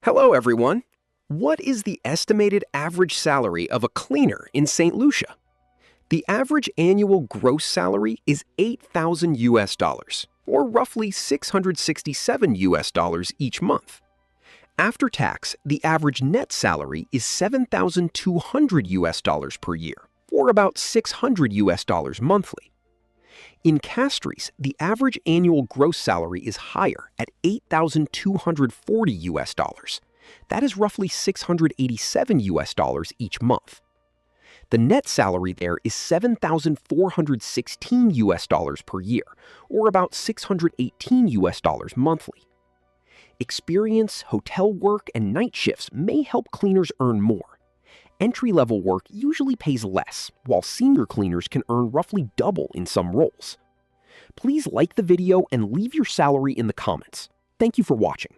Hello, everyone. What is the estimated average salary of a cleaner in St. Lucia? The average annual gross salary is $8,000, or roughly $667 each month. After tax, the average net salary is $7,200 per year, or about $600 monthly. In Castries, the average annual gross salary is higher at $8,240. That is roughly $687 each month. The net salary there is $7,416 per year, or about $618 monthly. Experience, hotel work, and night shifts may help cleaners earn more. Entry-level work usually pays less, while senior cleaners can earn roughly double in some roles. Please like the video and leave your salary in the comments. Thank you for watching.